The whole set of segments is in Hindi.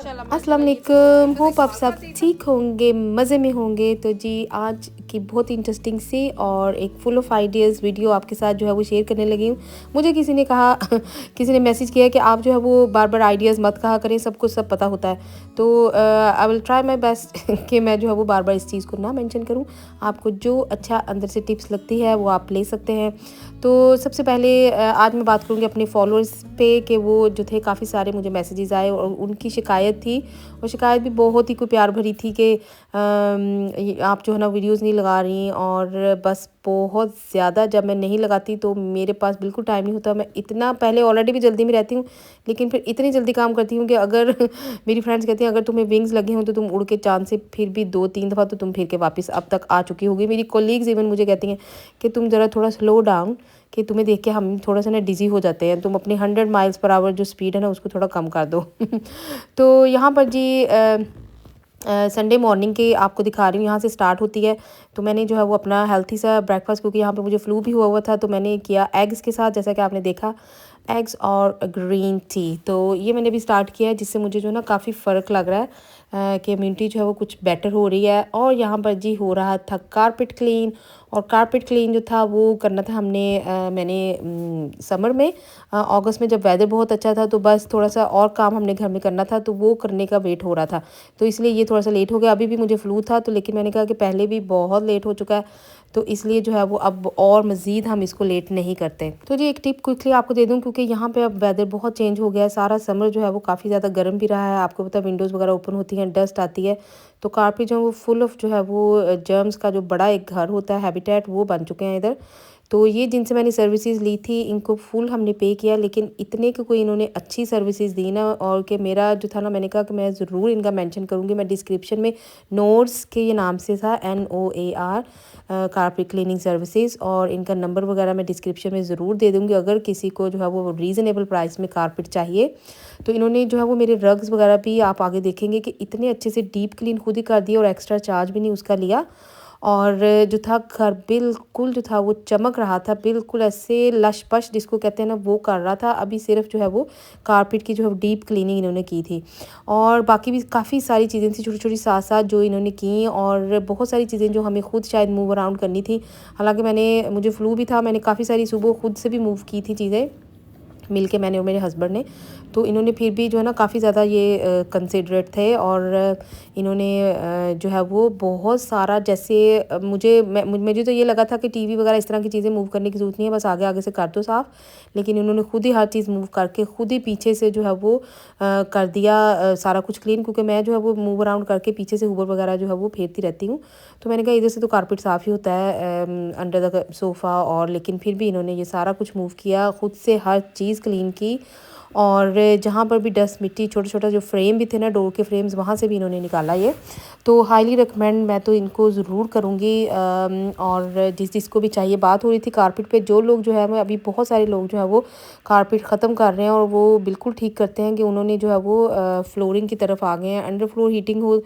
अस्सलाम वालेकुम, होप आप सब ठीक होंगे, मज़े में होंगे। तो जी आज की बहुत इंटरेस्टिंग सी और एक फुल ऑफ आइडियाज़ वीडियो आपके साथ जो है वो शेयर करने लगी हूँ। मुझे किसी ने कहा किसी ने मैसेज किया कि आप जो है वो बार बार आइडियाज़ मत कहा करें, सबको सब पता होता है। तो I will try my best कि मैं जो है वो बार बार इस चीज़ को ना मेंशन करूँ। आपको जो अच्छा अंदर से टिप्स लगती है वो आप ले सकते हैं। तो सबसे पहले आज मैं बात करूँगी अपने फॉलोअर्स पे कि वो जो थे काफ़ी सारे मुझे मैसेजेस आए और उनकी शिकायत थी। और शिकायत भी बहुत ही कोई प्यार भरी थी कि आप जो है ना वीडियोस नहीं लगा रही। और बस बहुत ज़्यादा जब मैं नहीं लगाती तो मेरे पास बिल्कुल टाइम नहीं होता। मैं इतना पहले ऑलरेडी भी जल्दी में रहती हूँ, लेकिन फिर इतनी जल्दी काम करती हूँ कि अगर मेरी फ्रेंड्स कहती हैं अगर तुम्हें विंग्स लगे हों तो तुम उड़ के चाँद से फिर भी 2-3 दफ़ा तो तुम फिर के वापस अब तक आ चुकी होगी। मेरी कोलीग्स इवन मुझे कहती हैं कि तुम ज़रा थोड़ा स्लो डाउन, कि तुम्हें देख के हम थोड़ा सा ना डिज़ी हो जाते हैं, तुम अपनी 100 माइल्स पर आवर जो स्पीड है ना उसको थोड़ा कम कर दो। तो यहाँ पर जी संडे मॉर्निंग की आपको दिखा रही हूँ, यहाँ से स्टार्ट होती है। तो मैंने जो है वो अपना हेल्थी सा ब्रेकफास्ट, क्योंकि यहाँ पे मुझे फ्लू भी हुआ हुआ था, तो मैंने किया एग्स के साथ, जैसा कि आपने देखा एग्स और ग्रीन टी। तो ये मैंने भी स्टार्ट किया है, जिससे मुझे जो ना काफ़ी फ़र्क लग रहा है कि इम्यूनिटी जो है वो कुछ बेटर हो रही है। और यहाँ पर जी हो रहा था कारपेट क्लीन। और कारपेट क्लीन जो था वो करना था मैंने समर में, अगस्त में जब वेदर बहुत अच्छा था, तो बस थोड़ा सा और काम हमने घर में करना था, तो वो करने का वेट हो रहा था। तो इसलिए ये थोड़ा सा लेट हो गया। अभी भी मुझे फ्लू था, तो लेकिन मैंने कहा कि पहले भी बहुत लेट हो चुका है, तो इसलिए जो है वो अब और मज़ीद हम इसको लेट नहीं करते। तो जी एक टिप क्विकली आपको दे दूं, क्योंकि यहाँ पे अब वेदर बहुत चेंज हो गया है। सारा समर जो है वो काफ़ी ज़्यादा गर्म भी रहा है, आपको पता है विंडोज़ वगैरह ओपन होती हैं, डस्ट आती है। तो कारपेट जो है वो फुल ऑफ जो है वो जर्म्स का जो बड़ा एक घर होता है, हैबिटेट, वो बन चुके हैं इधर। तो ये जिनसे मैंने सर्विसेज ली थी इनको फुल हमने पे किया, लेकिन इतने को कोई इन्होंने अच्छी सर्विसेज दी ना, और कि मेरा जो था ना, मैंने कहा कि मैं ज़रूर इनका मेंशन करूँगी। मैं डिस्क्रिप्शन में नोट्स के ये नाम से था, NOAR कारपेट क्लीनिंग सर्विसेज, और इनका नंबर वगैरह मैं डिस्क्रिप्शन में ज़रूर दे दूँगी अगर किसी को जो है वो रीज़नेबल प्राइस में कारपेट चाहिए। तो इन्होंने जो है वो मेरे रग्स वगैरह भी आप आगे देखेंगे कि इतने अच्छे से डीप क्लीन खुद ही कर दिया, और एक्स्ट्रा चार्ज भी नहीं उसका लिया। और जो था घर बिल्कुल जो था वो चमक रहा था, बिल्कुल ऐसे लश पश जिसको कहते हैं ना, वो कर रहा था। अभी सिर्फ जो है वो कारपेट की जो है डीप क्लीनिंग इन्होंने की थी, और बाकी भी काफ़ी सारी चीज़ें थी छोटी छोटी साथ साथ जो इन्होंने की। और बहुत सारी चीज़ें जो हमें खुद शायद मूव अराउंड करनी थी, हालांकि मुझे फ्लू भी था, मैंने काफ़ी सारी सुबह खुद से भी मूव की थी चीज़ें मिल के, मैंने और मेरे हस्बैंड ने। तो इन्होंने फिर भी जो है ना काफ़ी ज़्यादा ये कंसिडरेट थे, और इन्होंने जो है वो बहुत सारा, जैसे मुझे तो ये लगा था कि टीवी वगैरह इस तरह की चीज़ें मूव करने की ज़रूरत नहीं है, बस आगे आगे से कर दो साफ़। लेकिन इन्होंने खुद ही हर चीज़ मूव करके खुद ही पीछे से जो है वो कर दिया सारा कुछ क्लीन, क्योंकि मैं जो है वो मूव अराउंड करके पीछे से हुबर वगैरह जो है वो फेरती रहती हूँ। तो मैंने कहा इधर से तो कारपेट साफ़ ही होता है अंडर द सोफ़ा, और लेकिन फिर भी इन्होंने ये सारा कुछ मूव किया, खुद से हर चीज़ क्लीन की। और जहाँ पर भी डस्ट मिट्टी, छोटा छोटा जो फ्रेम भी थे ना, डोर के फ्रेम्स, वहाँ से भी इन्होंने निकाला ये। तो हाईली रिकमेंड मैं तो इनको ज़रूर करूँगी। और जिसको भी चाहिए, बात हो रही थी कारपेट पे, जो लोग जो है मैं अभी बहुत सारे लोग जो है वो कारपेट ख़त्म कर रहे हैं, और वो बिल्कुल ठीक करते हैं कि उन्होंने जो है वो फ्लोरिंग की तरफ आ गए हैं। अंडर फ्लोर हीटिंग हो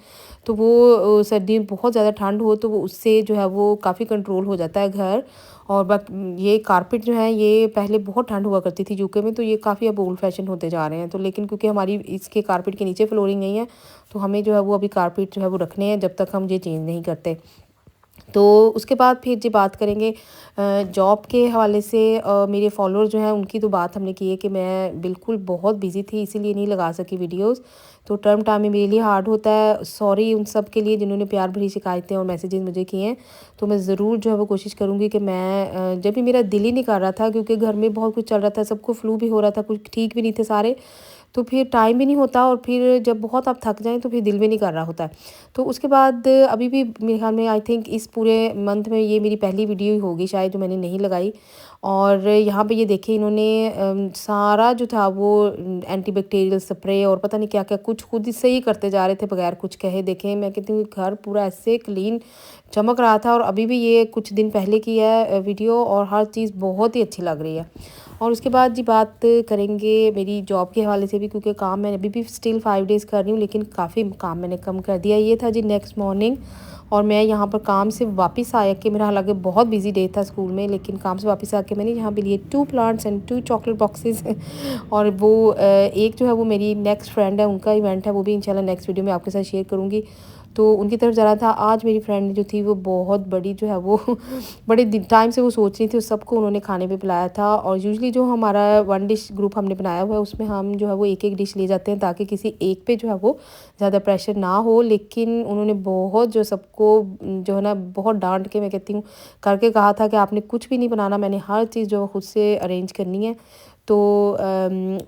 तो वो सर्दी में बहुत ज़्यादा ठंड हो तो वो उससे जो है वो काफ़ी कंट्रोल हो जाता है घर। और ये कारपेट जो है ये पहले बहुत ठंड हुआ करती थी यूके में, तो ये काफ़ी अब ओल्ड फैशन होते जा रहे हैं। तो लेकिन क्योंकि हमारी इसके कारपेट के नीचे फ्लोरिंग नहीं है, तो हमें जो है वो अभी कारपेट जो है वो रखने हैं जब तक हम ये चेंज नहीं करते। तो उसके बाद फिर जी बात करेंगे जॉब के हवाले से। मेरे फॉलोअर जो हैं उनकी तो बात हमने की है कि मैं बिल्कुल बहुत बिज़ी थी, इसीलिए नहीं लगा सकी वीडियोस। तो टर्म टाइम में मेरे लिए हार्ड होता है, सॉरी उन सब के लिए जिन्होंने प्यार भरी शिकायतें और मैसेजेस मुझे किए हैं। तो मैं ज़रूर जो है वो कोशिश करूँगी कि मैं जब भी मेरा दिल ही नहीं कर रहा था, क्योंकि घर में बहुत कुछ चल रहा था, सबको फ्लू भी हो रहा था, कुछ ठीक भी नहीं थे सारे, तो फिर टाइम भी नहीं होता, और फिर जब बहुत आप थक जाएँ तो फिर दिल भी नहीं कर रहा होता है। तो उसके बाद अभी भी मेरे ख्याल में आई थिंक इस पूरे मंथ में ये मेरी पहली वीडियो ही होगी शायद जो मैंने नहीं लगाई। और यहाँ पे ये देखिए इन्होंने सारा जो था वो एंटीबैक्टीरियल स्प्रे और पता नहीं क्या-क्या कुछ खुद से ही करते जा रहे थे बगैर कुछ कहे। देखें मैं कहती हूँ घर पूरा ऐसे क्लीन चमक रहा था, और अभी भी ये कुछ दिन पहले की है वीडियो, और हर चीज़ बहुत ही अच्छी लग रही है। और उसके बाद जी बात करेंगे मेरी जॉब के हवाले से भी, क्योंकि काम मैं अभी भी स्टिल 5 डेज़ कर रही हूँ, लेकिन काफ़ी काम मैंने कम कर दिया। ये था जी नेक्स्ट मॉर्निंग, और मैं यहाँ पर काम से वापस आया कि मेरा हालांकि बहुत बिजी डे था स्कूल में, लेकिन काम से वापस आके मैंने यहाँ पे लिए 2 प्लांट्स एंड 2 चॉकलेट बॉक्सेस और वो एक जो है वो मेरी नेक्स्ट फ्रेंड है, उनका इवेंट है, वो भी इंशाल्लाह नेक्स्ट वीडियो में आपके साथ शेयर करूँगी। तो उनकी तरफ जा रहा था। आज मेरी फ्रेंड जो थी वो बहुत बड़ी जो है वो बड़े टाइम से वो सोच रही थी, उस सबको उन्होंने खाने पे पिलाया था। और यूजुअली जो हमारा 1 डिश ग्रुप हमने बनाया हुआ है उसमें हम जो है वो एक एक डिश ले जाते हैं ताकि किसी एक पे जो है वो ज़्यादा प्रेशर ना हो। लेकिन उन्होंने बहुत जो सबको जो है ना बहुत डांट के, मैं कहती हूँ, करके कहा था कि आपने कुछ भी नहीं बनाना, मैंने हर चीज़ जो खुद से अरेंज करनी है। तो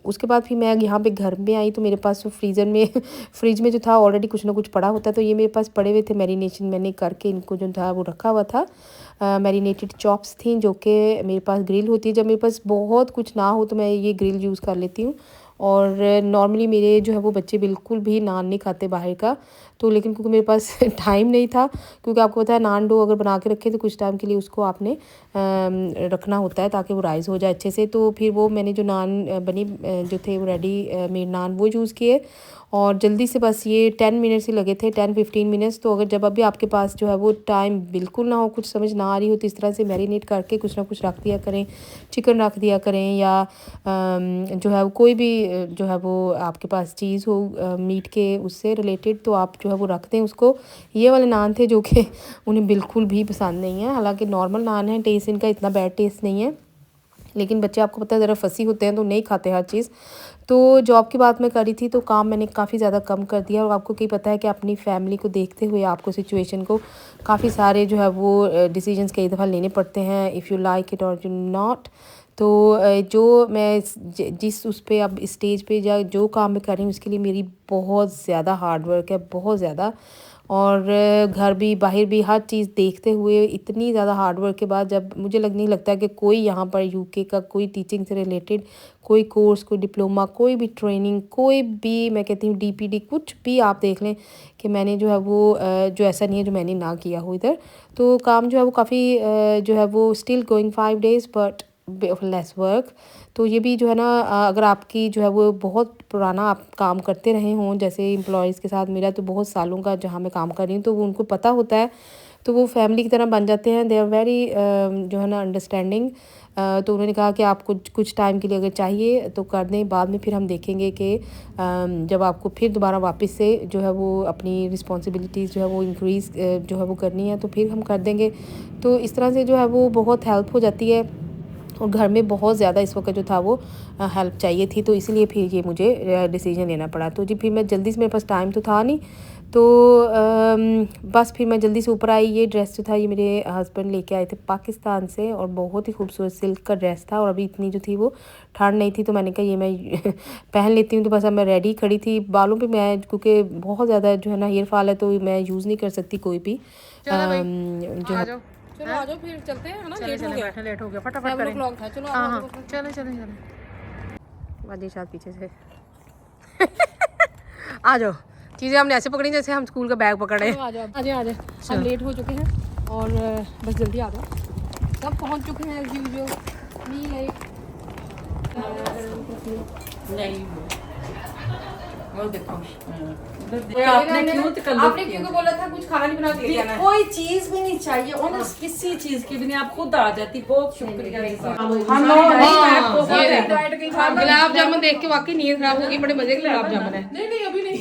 उसके बाद फिर मैं यहाँ पे घर में आई तो मेरे पास जो फ्रीज़र में फ्रिज में जो था ऑलरेडी कुछ ना कुछ पड़ा होता है, तो ये मेरे पास पड़े हुए थे मैरिनेशन मैंने करके, इनको जो था वो रखा हुआ था। मैरिनेटेड चॉप्स थी जो कि मेरे पास ग्रिल होती है, जब मेरे पास बहुत कुछ ना हो तो मैं ये ग्रिल यूज़ कर लेती हूँ। और नॉर्मली मेरे जो है वो बच्चे बिल्कुल भी नान नहीं खाते बाहर का, तो लेकिन क्योंकि मेरे पास टाइम नहीं था, क्योंकि आपको पता है नान डो अगर बना के रखें तो कुछ टाइम के लिए उसको आपने रखना होता है ताकि वो राइज़ हो जाए अच्छे से। तो फिर वो मैंने जो नान बनी जो थे वो रेडी मेड नान वो यूज़ किए और जल्दी से बस ये 10 मिनट्स ही लगे थे, 10-15 मिनट्स। तो अगर जब अभी आपके पास जो है वो टाइम बिल्कुल ना हो, कुछ समझ ना आ रही हो, तो इस तरह से मैरिनेट करके कुछ ना कुछ रख दिया करें, चिकन रख दिया करें या जो है कोई भी जो है वो आपके पास चीज़ हो मीट के उससे रिलेटेड, तो आप जो है वो रख दें उसको। ये वाले नान थे जो कि उन्हें बिल्कुल भी पसंद नहीं है, हालांकि नॉर्मल नान है, टेस्ट इनका इतना बैड टेस्ट नहीं है, लेकिन बच्चे आपको पता है ज़रा फंसी होते हैं तो नहीं खाते हर चीज़। तो जॉब की बात मैं करी थी तो काम मैंने काफ़ी ज़्यादा कम कर दिया। और आपको क्या पता है कि अपनी फैमिली को देखते हुए आपको सिचुएशन को काफ़ी सारे जो है वो डिसीजंस कई दफ़ा लेने पड़ते हैं, इफ़ यू लाइक इट और यू नॉट। तो जो मैं जिस उस पे अब स्टेज पे या जो काम मैं कर रही हूँ उसके लिए मेरी बहुत ज़्यादा हार्ड वर्क है, बहुत ज़्यादा। और घर भी बाहर भी हर चीज़ देखते हुए इतनी ज़्यादा हार्ड वर्क के बाद जब मुझे नहीं लगता कि कोई यहाँ पर यूके का कोई टीचिंग से रिलेटेड कोई कोर्स, कोई डिप्लोमा, कोई भी ट्रेनिंग, कोई भी मैं कहती हूँ डीपीडी, कुछ भी आप देख लें कि मैंने जो है वो जो ऐसा नहीं है जो मैंने ना किया हो इधर। तो काम जो है वो काफ़ी जो है वो still going 5 days but lace work. तो ये भी जो है ना अगर आपकी जो है वो बहुत पुराना आप काम करते रहे हों, जैसे एम्प्लॉयज़ के साथ मेरा तो बहुत सालों का जहाँ मैं काम कर रही हूँ, तो वो उनको पता होता है, तो वो फैमिली की तरह बन जाते हैं, दे आर वेरी जो है ना अंडरस्टैंडिंग। तो उन्होंने कहा कि आपको कुछ टाइम के लिए अगर चाहिए तो कर दें, बाद में फिर हम देखेंगे कि जब आपको फिर दोबारा वापस से जो है वो अपनी रिस्पॉन्सिबिलिटीज़ जो है वो इंक्रीज़ जो है वो करनी है तो फिर हम कर देंगे। तो इस तरह से जो है वो बहुत हेल्प हो जाती है। और घर में बहुत ज़्यादा इस वक्त जो था वो हेल्प चाहिए थी, तो इसीलिए फिर ये मुझे डिसीजन लेना पड़ा। तो जी फिर मैं जल्दी से, मेरे पास टाइम तो था नहीं, तो बस फिर मैं जल्दी से ऊपर आई। ये ड्रेस जो था ये मेरे हस्बैंड लेके आए थे पाकिस्तान से और बहुत ही खूबसूरत सिल्क का ड्रेस था। और अभी इतनी जो थी वो ठंड नहीं थी, तो मैंने कहा ये मैं पहन लेती हूँ। तो बस अब मैं रेडी खड़ी थी। बालों पे मैं क्योंकि बहुत ज़्यादा जो है ना हेयर फॉल है तो मैं यूज़ नहीं कर सकती कोई भी जो है। चलो आ जाओ फिर चलते हैं, है ना? लेट हो गया फटाफट करें। था चलो हाँ हाँ चलो चलो चलो वादी शायद पीछे से आ जाओ। चीज़ें हमने ऐसे पकड़ी जैसे हम स्कूल का बैग पकड़ रहे हैं। आ जाओ आ जाओ आ जाओ, हम लेट हो चुके हैं और बस जल्दी आ जाओ। सब पहुंच चुके हैं एज यूजुअल। मी लाइक नहीं वो देखो आपने क्यों बोला था कुछ खाना नहीं बना के लेके आना, कोई चीज भी नहीं चाहिए और किसी चीज की भी नहीं, आप खुद आ जाती। बहुत शुक्रिया। गुलाब जामुन देख के वाकई नींद खराब होगी, बड़े मजे के गुलाब जामुन है। नहीं नहीं अभी नहीं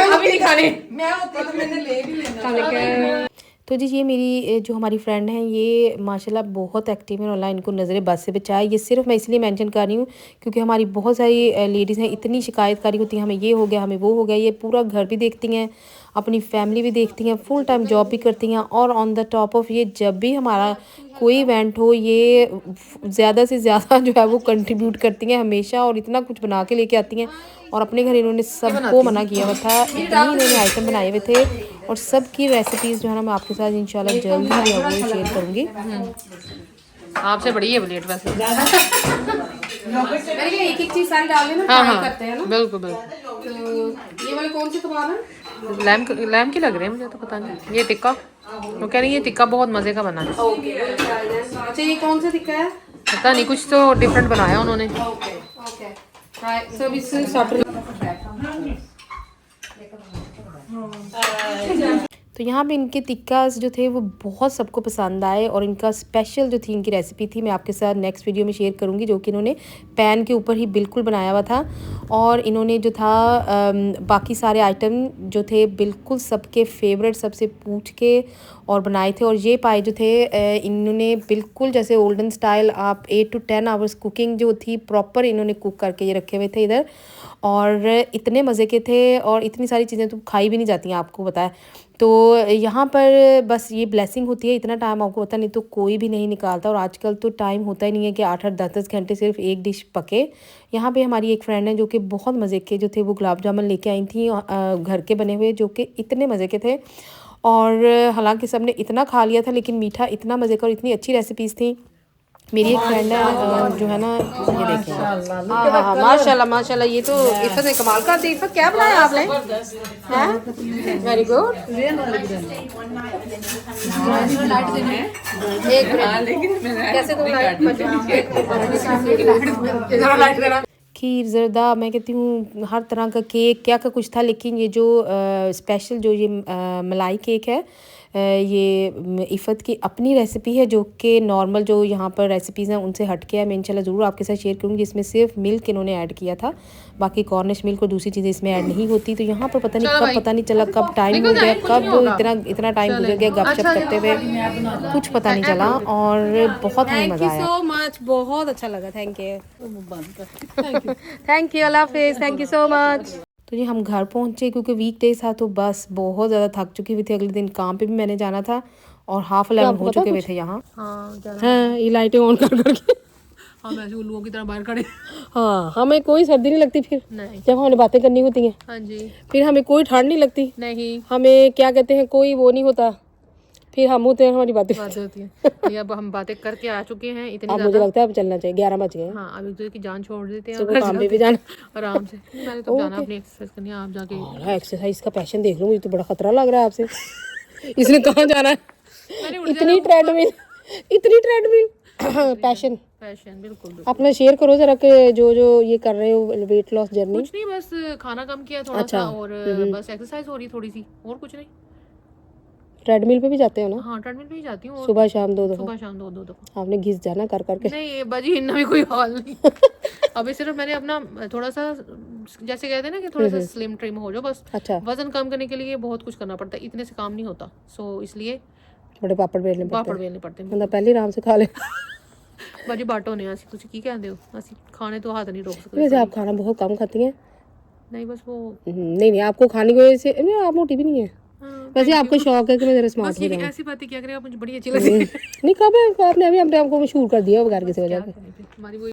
अभी नहीं खाने। मैं होती तो मैंने ले भी लेना। तो जी ये मेरी जो हमारी फ्रेंड हैं ये माशाल्लाह बहुत एक्टिव है, ऑनलाइन इनको नज़र बस से बचाए। ये सिर्फ मैं इसलिए मेंशन कर रही हूँ क्योंकि हमारी बहुत सारी लेडीज़ हैं इतनी शिकायतकारी होती है, हमें ये हो गया हमें वो हो गया। ये पूरा घर भी देखती हैं, अपनी फैमिली भी देखती हैं, फुल टाइम जॉब भी करती हैं और ऑन द टॉप ऑफ ये जब भी हमारा कोई इवेंट हो ये ज़्यादा से ज़्यादा जो है वो कंट्रीब्यूट करती हैं हमेशा और इतना कुछ बना के लेके आती हैं। और अपने घर इन्होंने सबको मना किया हुआ था, इतनी इन्होंने आइटम बनाए हुए थे और सब की रेसिपीज़ जो है ना मैं आपके साथ इंशाल्लाह जल्द ही जो है वो शेयर करूँगी। आपसे बड़ी है प्लेट वैसे। एक एक चीज सारी डाल लेना, हाँ हाँ करते हैं ना। बिल्कुल बिल्कुल। तो ये वाले कौन से कबाब है? लैम की लग रहे हैं मुझे तो पता नहीं। ये टिक्का वो कह रही है, टिक्का बहुत मजे का बना है। अच्छा ये कौन सा टिक्का है? पता नहीं, कुछ तो डिफरेंट बनाया उन्होंने। ओके ओके सब इससे स्टार्टर। तो यहाँ पे इनके टिक्कास जो थे वो बहुत सबको पसंद आए और इनका स्पेशल जो थी इनकी रेसिपी थी मैं आपके साथ नेक्स्ट वीडियो में शेयर करूँगी, जो कि इन्होंने पैन के ऊपर ही बिल्कुल बनाया हुआ था। और इन्होंने जो था बाकी सारे आइटम जो थे बिल्कुल सबके फेवरेट सबसे पूछ के और बनाए थे। और ये पाए जो थे इन्होंने बिल्कुल जैसे ओल्डन स्टाइल आप 8 to 10 आवर्स कुकिंग जो थी प्रॉपर इन्होंने कुक करके ये रखे हुए थे इधर, और इतने मज़े के थे। और इतनी सारी चीज़ें तो खाई भी नहीं जाती हैं आपको पता है। तो यहाँ पर बस ये ब्लेसिंग होती है, इतना टाइम आपको पता नहीं तो कोई भी नहीं निकालता। और आजकल तो टाइम होता ही नहीं है कि 8-8 10-10 घंटे सिर्फ एक डिश पके। यहाँ पे हमारी एक फ्रेंड है जो कि बहुत मज़े के जो थे वो गुलाब जामुन लेके आई थी घर के बने हुए, जो कि इतने मज़े के थे। और हालांकि सब ने इतना खा लिया था लेकिन मीठा इतना मज़े का और इतनी अच्छी रेसिपीज़ थी। मेरी एक फ्रेंड है जो है ना, ये देखें, हाँ माशाल्लाह माशाल्लाह, ये तो इफ़त ने कमाल कर दी। इफ़त क्या बनाया आपने? हैं वेरी गुड। एक मिनट, कैसे तुम लाइट खीर जरदा, मैं कहती हूँ हर तरह का केक क्या का कुछ था। लेकिन ये जो स्पेशल जो ये मलाई केक है ये इफ़त की अपनी रेसिपी है, जो कि नॉर्मल जो यहाँ पर रेसिपीज़ हैं उनसे हट के है। मैं इंशाल्लाह ज़रूर आपके साथ शेयर करूँगी। इसमें सिर्फ मिल्क इन्होंने ऐड किया था, बाकी कॉर्निश मिल्क और दूसरी चीज़ें इसमें ऐड नहीं होती। तो यहाँ पर पता नहीं चला कब टाइम हो गया, कब इतना टाइम गुजर गया गपशप करते हुए, कुछ पता नहीं चला। और बहुत ही मज़ा आया। सो मच, बहुत अच्छा लगा। थैंक यू अल्लाह हाफिज़, थैंक यू सो मच। तो जी हम घर पहुँचे क्योंकि वीक डेज था तो बस बहुत ज़्यादा थक चुकी हुई थी। अगले दिन काम पे भी मैंने जाना था और 10:30 हो चुके हुए थे यहाँ। हाँ ये लाइटें ऑन कर करके हम ऐसे उल्लुओं की तरह बाहर खड़े। हाँ हमें कोई सर्दी नहीं लगती फिर नहीं, जब हमें बातें करनी होती हैं। हाँ जी, फिर हमें कोई ठंड नहीं लगती, नहीं हमें क्या कहते हैं कोई वो नहीं होता, फिर हम होते हैं हमारी बातें होती है। अब हम बातें करके आ चुके हैं इतनी अब मुझे लगता है अब चलना चाहिए, 11 बज गए। हाँ अब एक दूसरे की जान छोड़ देते हैं सुबह काम पे भी जाना आराम से। मैंने तो जाना अपनी एक्सरसाइज करनी है, आप जाके। और एक्सरसाइज का पैशन देख लो, मुझे तो बड़ा खतरा लग रहा है आपसे। इसने कहाँ जाना है? इतनी ट्रेडमिल पैशन बिल्कुल अपना शेयर करो जरा कि जो जो ये कर रहे हो वेट लॉस जर्नी। कुछ नहीं, बस खाना कम किया थोड़ा सा और बस एक्सरसाइज हो रही थोड़ी सी, और कुछ नहीं। ट्रेडमिल पे भी जाते हो ना? हाँ ट्रेडमिल पे ही जाती हूँ, सुबह शाम दो सुबह शाम दो दफा। आपने घिस जाना कर करके। नहीं बाजी इतना भी कोई हाल नहीं। अभी सिर्फ मैंने अपना थोड़ा सा जैसे कहते हैं ना कि थोड़ा सा स्लिम ट्रिम हो जाओ बस। अच्छा, वजन कम करने के लिए बहुत कुछ करना पड़ता है, इतने से काम नहीं होता। सो इसलिए बड़े पापड़ बेलने पड़ते बंदा पहले आराम से खा ले। बाजी बाटो ने ਅਸੀਂ ਤੁਸੀਂ ਕੀ ਕਹਿੰਦੇ ਹੋ, ਅਸੀਂ खाने तो हाथ नहीं रोक सकते। वैसे आप खाना बहुत कम खाती हैं। नहीं बस वो नहीं आप खाने की वजह से नहीं, आप मोटी भी नहीं है। वैसे आपको शौक है कि मैं जरा स्मार्ट हो जाऊं। ऐसी बातें क्या करें आप, मुझे बड़ी अच्छी लगती है। नहीं कब आपने अभी अपने आप को मशहूर कर दिया बगैर किसी वजह के। हमारी